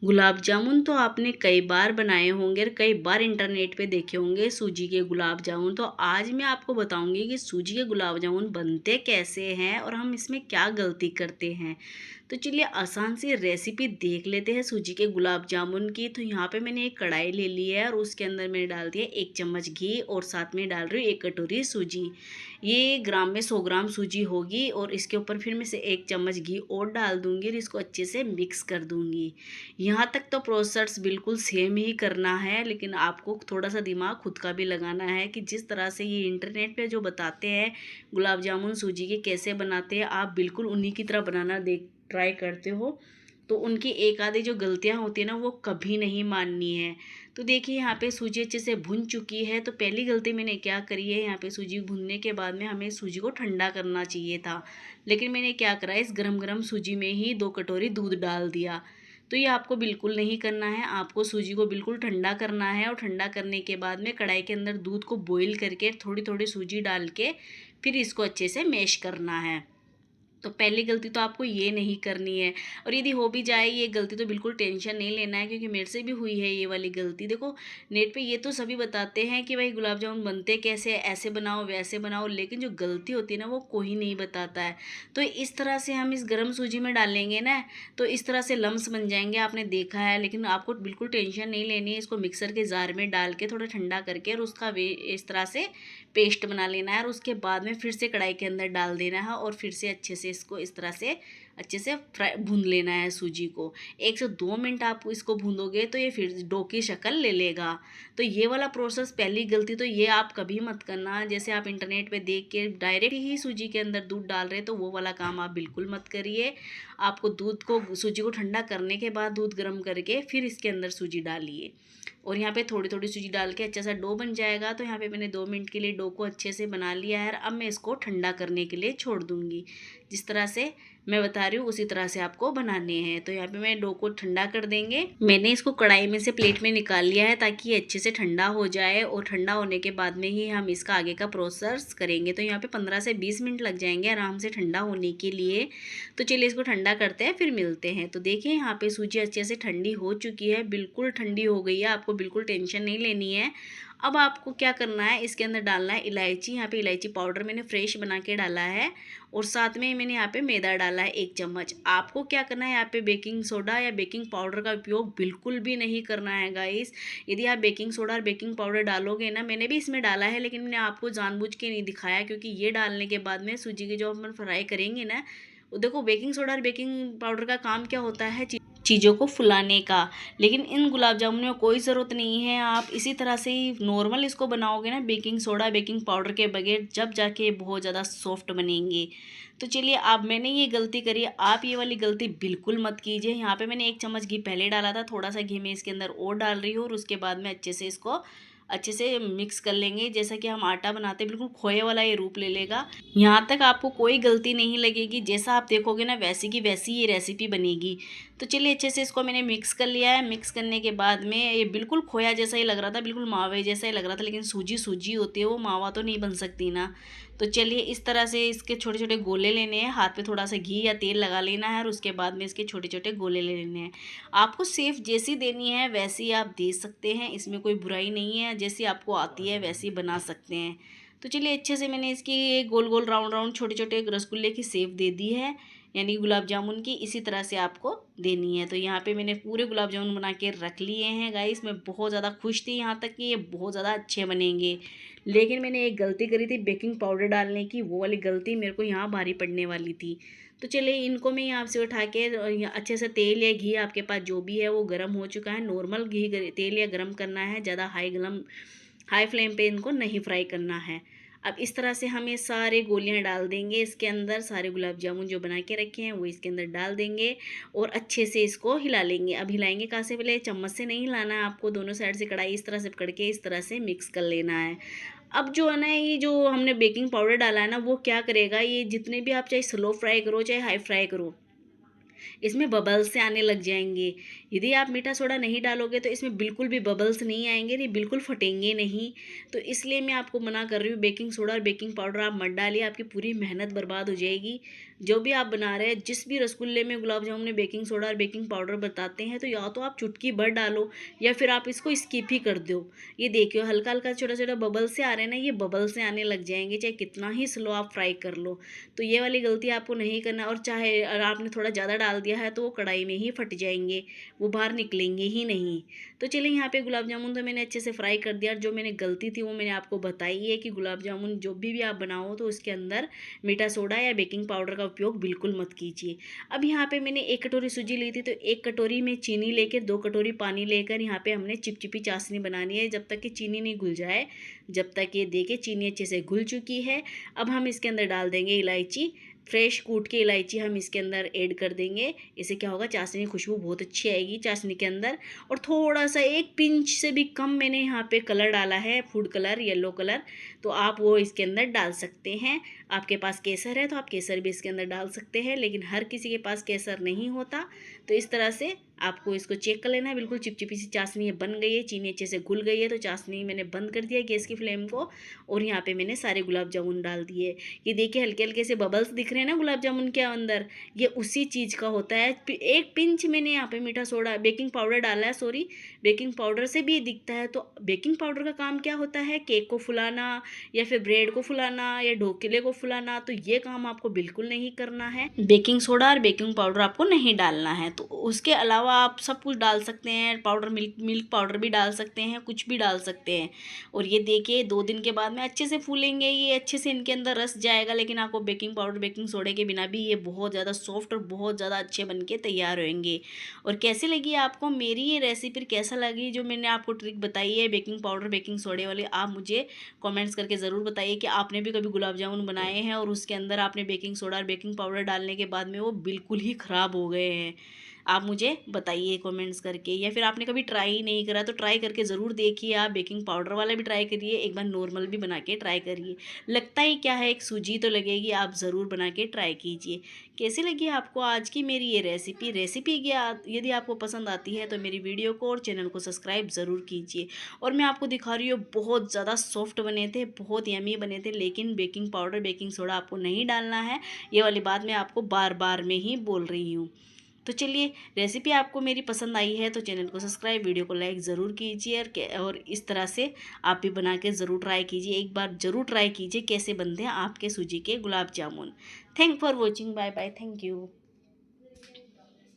गुलाब जामुन तो आपने कई बार बनाए होंगे और कई बार इंटरनेट पे देखे होंगे सूजी के गुलाब जामुन। तो आज मैं आपको बताऊंगी कि सूजी के गुलाब जामुन बनते कैसे हैं और हम इसमें क्या गलती करते हैं। तो चलिए आसान सी रेसिपी देख लेते हैं सूजी के गुलाब जामुन की। तो यहाँ पे मैंने एक कढ़ाई ले ली है और उसके अंदर मैंने डाल दिया 1 चम्मच घी और साथ में डाल रही हूँ 1 कटोरी सूजी। ये ग्राम में 100 ग्राम सूजी होगी और इसके ऊपर फिर मैं से 1 चम्मच घी और डाल दूंगी और इसको अच्छे से मिक्स कर दूंगी। यहाँ तक तो प्रोसेस बिल्कुल सेम ही करना है, लेकिन आपको थोड़ा सा दिमाग खुद का भी लगाना है कि जिस तरह से ये इंटरनेट पे जो बताते हैं गुलाब जामुन सूजी के कैसे बनाते हैं, आप बिल्कुल उन्हीं की तरह बनाना देख ट्राई करते हो तो उनकी एक आधी जो गलतियाँ होती है ना वो कभी नहीं माननी है। तो देखिए यहाँ पे सूजी अच्छे से भुन चुकी है। तो पहली गलती मैंने क्या करी है, यहाँ पे सूजी भुनने के बाद में हमें सूजी को ठंडा करना चाहिए था, लेकिन मैंने क्या करा इस गरम गरम सूजी में ही 2 कटोरी दूध डाल दिया। तो ये आपको बिल्कुल नहीं करना है, आपको सूजी को बिल्कुल ठंडा करना है और ठंडा करने के बाद में कढ़ाई के अंदर दूध को बॉईल करके थोड़ी थोड़ी सूजी डाल के फिर इसको अच्छे से मैश करना है। तो पहली गलती तो आपको ये नहीं करनी है। और यदि हो भी जाए ये गलती तो बिल्कुल टेंशन नहीं लेना है, क्योंकि मेरे से भी हुई है ये वाली गलती। देखो नेट पे ये तो सभी बताते हैं कि भाई गुलाब जामुन बनते कैसे, ऐसे बनाओ वैसे बनाओ, लेकिन जो गलती होती है ना वो कोई नहीं बताता है। तो इस तरह से हम इस गर्म सूजी में डालेंगे ना तो इस तरह से लम्स बन जाएंगे, आपने देखा है। लेकिन आपको बिल्कुल टेंशन नहीं लेनी है, इसको मिक्सर के जार में डाल के थोड़ा ठंडा करके और उसका वे इस तरह से पेस्ट बना लेना है और उसके बाद में फिर से कढ़ाई के अंदर डाल देना है और फिर से अच्छे से इसको इस तरह से अच्छे से फ्राई भून लेना है सूजी को। 1 से 2 मिनट आप इसको भूनोगे तो ये फिर डो की शक्ल ले लेगा। तो ये वाला प्रोसेस, पहली गलती तो ये आप कभी मत करना, जैसे आप इंटरनेट पे देख के डायरेक्ट ही सूजी के अंदर दूध डाल रहे तो वो वाला काम आप बिल्कुल मत करिए। आपको दूध को सूजी को ठंडा करने के बाद दूध गर्म करके फिर इसके अंदर सूजी डालिए और यहाँ पे थोड़ी थोड़ी सूजी डाल के अच्छा सा डो बन जाएगा। तो यहाँ पे मैंने 2 मिनट के लिए डो को अच्छे से बना लिया है। अब मैं इसको ठंडा करने के लिए छोड़ दूँगी। जिस तरह से मैं बता रही हूँ उसी तरह से आपको बनाने हैं। तो यहाँ पे मैं डो को ठंडा कर देंगे। मैंने इसको कढ़ाई में से प्लेट में निकाल लिया है ताकि ये अच्छे से ठंडा हो जाए और ठंडा होने के बाद में ही हम इसका आगे का प्रोसेस करेंगे। तो यहाँ पे 15 से 20 मिनट लग जाएंगे आराम से ठंडा होने के लिए। तो चलिए इसको ठंडा करते हैं फिर मिलते हैं। तो देखिए यहाँ पे सूजी अच्छे से ठंडी हो चुकी है, बिल्कुल ठंडी हो गई है, आपको बिल्कुल टेंशन नहीं लेनी है। अब आपको क्या करना है, इसके अंदर डालना है इलायची। यहाँ पे इलायची पाउडर मैंने फ्रेश बना के डाला है और साथ में मैंने यहाँ पे मैदा डाला है 1 चम्मच। आपको क्या करना है, यहाँ पे बेकिंग सोडा या बेकिंग पाउडर का उपयोग बिल्कुल भी नहीं करना है गाइस। यदि आप बेकिंग सोडा और बेकिंग पाउडर डालोगे ना, मैंने भी इसमें डाला है लेकिन मैंने आपको जानबूझ के नहीं दिखाया, क्योंकि ये डालने के बाद में सूजी की जो हम फ्राई करेंगे ना, देखो बेकिंग सोडा और बेकिंग पाउडर का काम क्या होता है, चीज़ों को फुलाने का। लेकिन इन गुलाब जामुन में कोई ज़रूरत नहीं है, आप इसी तरह से ही नॉर्मल इसको बनाओगे ना बेकिंग सोडा बेकिंग पाउडर के बगैर, जब जाके बहुत ज़्यादा सॉफ्ट बनेंगे। तो चलिए अब मैंने ये गलती करी है, आप ये वाली गलती बिल्कुल मत कीजिए। यहाँ पे मैंने 1 चम्मच घी पहले डाला था, थोड़ा सा घी मैं इसके अंदर और डाल रही हूँ और उसके बाद में अच्छे से इसको अच्छे से मिक्स कर लेंगे। जैसा कि हम आटा बनाते हैं बिल्कुल खोए वाला ये रूप ले लेगा। यहाँ तक आपको कोई गलती नहीं लगेगी, जैसा आप देखोगे ना वैसी की वैसी ये रेसिपी बनेगी। तो चलिए अच्छे से इसको मैंने मिक्स कर लिया है। मिक्स करने के बाद में ये बिल्कुल खोया जैसा ही लग रहा था, बिल्कुल मावे जैसा ही लग रहा था, लेकिन सूजी सूजी होती है, वो मावा तो नहीं बन सकती ना। तो चलिए इस तरह से इसके छोटे छोटे गोले लेने हैं, हाथ पे थोड़ा सा घी या तेल लगा लेना है और उसके बाद में इसके छोटे छोटे गोले ले लेने हैं। आपको सेफ जैसी देनी है वैसी आप दे सकते हैं, इसमें कोई बुराई नहीं है, जैसी आपको आती है वैसी बना सकते हैं। तो चलिए अच्छे से मैंने इसकी गोल गोल राउंड राउंड छोटे छोटे रसगुल्ले की शेप दे दी है, यानी गुलाब जामुन की इसी तरह से आपको देनी है। तो यहाँ पे मैंने पूरे गुलाब जामुन बना के रख लिए हैं गाइस। मैं बहुत ज़्यादा खुश थी यहाँ तक कि ये बहुत ज़्यादा अच्छे बनेंगे, लेकिन मैंने एक गलती करी थी बेकिंग पाउडर डालने की, वो वाली गलती मेरे को यहाँ भारी पड़ने वाली थी। तो चलिए इनको मैं यहाँ से उठा के अच्छे से तेल या घी आपके पास जो भी है वो गर्म हो चुका है, नॉर्मल घी तेल या गर्म करना है, ज़्यादा हाई फ्लेम पे इनको नहीं फ्राई करना है। अब इस तरह से हम ये सारे गोलियां डाल देंगे इसके अंदर, सारे गुलाब जामुन जो बना के रखे हैं वो इसके अंदर डाल देंगे और अच्छे से इसको हिला लेंगे। अब हिलाएंगे कहाँ से, पहले चम्मच से नहीं हिलाना है आपको, दोनों साइड से कढ़ाई इस तरह से पकड़ के इस तरह से मिक्स कर लेना है। अब जो है ना ये जो हमने बेकिंग पाउडर डाला है ना वो क्या करेगा, ये जितने भी आप चाहे स्लो फ्राई करो चाहे हाई फ्राई करो, इसमें बबल्स से आने लग जाएंगे। यदि आप मीठा सोडा नहीं डालोगे तो इसमें बिल्कुल भी बबल्स नहीं आएंगे, ये बिल्कुल फटेंगे नहीं। तो इसलिए मैं आपको मना कर रही हूँ, बेकिंग सोडा और बेकिंग पाउडर आप मत डालिए, आपकी पूरी मेहनत बर्बाद हो जाएगी। जो भी आप बना रहे हैं, जिस भी रसगुल्ले में गुलाब जामुन में बेकिंग सोडा और बेकिंग पाउडर बताते हैं, तो या तो आप चुटकी भर डालो या फिर आप इसको स्किप ही कर दो। ये देखियो हल्का हल्का छोटा छोटा बबल से आ रहे हैं ना, ये बबल से आने लग जाएंगे, चाहे कितना ही स्लो आप फ्राई कर लो। तो ये वाली गलती आपको नहीं करना। और चाहे अगर आपने थोड़ा ज़्यादा डाल दिया है तो वो कढ़ाई में ही फट जाएंगे, वो बाहर निकलेंगे ही नहीं। तो चलिए यहाँ पे गुलाब जामुन तो मैंने अच्छे से फ्राई कर दिया। जो मैंने गलती थी वो मैंने आपको बताई है कि गुलाब जामुन जो भी आप बनाओ तो उसके अंदर मीठा सोडा या बेकिंग पाउडर का उपयोग बिल्कुल मत कीजिए। अब यहाँ पे मैंने 1 कटोरी सूजी ली थी, तो 1 कटोरी में चीनी लेकर 2 कटोरी पानी लेकर यहाँ पे हमने चिपचिपी चाशनी बनानी है, जब तक कि चीनी नहीं घुल जाए। जब तक ये देखिए चीनी अच्छे से घुल चुकी है, अब हम इसके अंदर डाल देंगे इलायची। फ्रेश कूट के इलायची हम इसके अंदर ऐड कर देंगे। इससे क्या होगा, चाशनी की खुशबू बहुत अच्छी आएगी चाशनी के अंदर। और थोड़ा सा 1 पिंच से भी कम मैंने यहाँ पे कलर डाला है, फूड कलर, येलो कलर, तो आप वो इसके अंदर डाल सकते हैं। आपके पास केसर है तो आप केसर भी इसके अंदर डाल सकते हैं, लेकिन हर किसी के पास केसर नहीं होता। तो इस तरह से आपको इसको चेक कर लेना है। बिल्कुल चिपचिपी सी चाशनी ये बन गई है, चीनी अच्छे से घुल गई है। तो चाशनी मैंने बंद कर दिया गैस की फ्लेम को, और यहाँ पे मैंने सारे गुलाब जामुन डाल दिए। ये देखिए हल्के हल्के से बबल्स दिख रहे हैं ना गुलाब जामुन के अंदर, ये उसी चीज़ का होता है। 1 पिंच मैंने यहाँ पे मीठा सोडा बेकिंग पाउडर डाला है, सॉरी, बेकिंग पाउडर से भी ये दिखता है। तो बेकिंग पाउडर का काम क्या होता है, केक को फुलाना या फिर ब्रेड को फुलाना या ढोकले को फुलाना। तो ये काम आपको बिल्कुल नहीं करना है। बेकिंग सोडा और बेकिंग पाउडर आपको नहीं डालना है। तो उसके अलावा आप सब कुछ डाल सकते हैं, पाउडर, मिल्क पाउडर भी डाल सकते हैं, कुछ भी डाल सकते हैं। और ये देखिए 2 दिन के बाद में अच्छे से फूलेंगे, ये अच्छे से इनके अंदर रस जाएगा। लेकिन आपको बेकिंग पाउडर बेकिंग सोडे के बिना भी ये बहुत ज़्यादा सॉफ्ट और बहुत ज़्यादा अच्छे बन के तैयार होंगे। और कैसी लगी आपको मेरी ये रेसिपी, कैसा लगी जो मैंने आपको ट्रिक बताई है बेकिंग पाउडर बेकिंग सोडे वाली, आप मुझे कमेंट्स करके ज़रूर बताइए कि आपने भी कभी गुलाब जामुन बनाए हैं और उसके अंदर आपने बेकिंग सोडा और बेकिंग पाउडर डालने के बाद में वो बिल्कुल ही ख़राब हो गए हैं। आप मुझे बताइए कमेंट्स करके। या फिर आपने कभी ट्राई नहीं करा तो ट्राई करके ज़रूर देखिए। आप बेकिंग पाउडर वाला भी ट्राई करिए, एक बार नॉर्मल भी बना के ट्राई करिए। लगता ही क्या है, एक सूजी तो लगेगी। आप ज़रूर बना के ट्राई कीजिए। कैसी लगी आपको आज की मेरी ये रेसिपी यदि आपको पसंद आती है तो मेरी वीडियो को और चैनल को सब्सक्राइब ज़रूर कीजिए। और मैं आपको दिखा रही हूँ, बहुत ज़्यादा सॉफ्ट बने थे, बहुत यमी बने थे, लेकिन बेकिंग पाउडर बेकिंग सोडा आपको नहीं डालना है। ये वाली बात मैं आपको बार बार में ही बोल रही हूँ। तो चलिए, रेसिपी आपको मेरी पसंद आई है तो चैनल को सब्सक्राइब, वीडियो को लाइक ज़रूर कीजिए। और इस तरह से आप भी बना के ज़रूर ट्राई कीजिए, एक बार ज़रूर ट्राई कीजिए कैसे बनते हैं आपके सूजी के gulab jamun. Thank for watching, bye bye, thank you.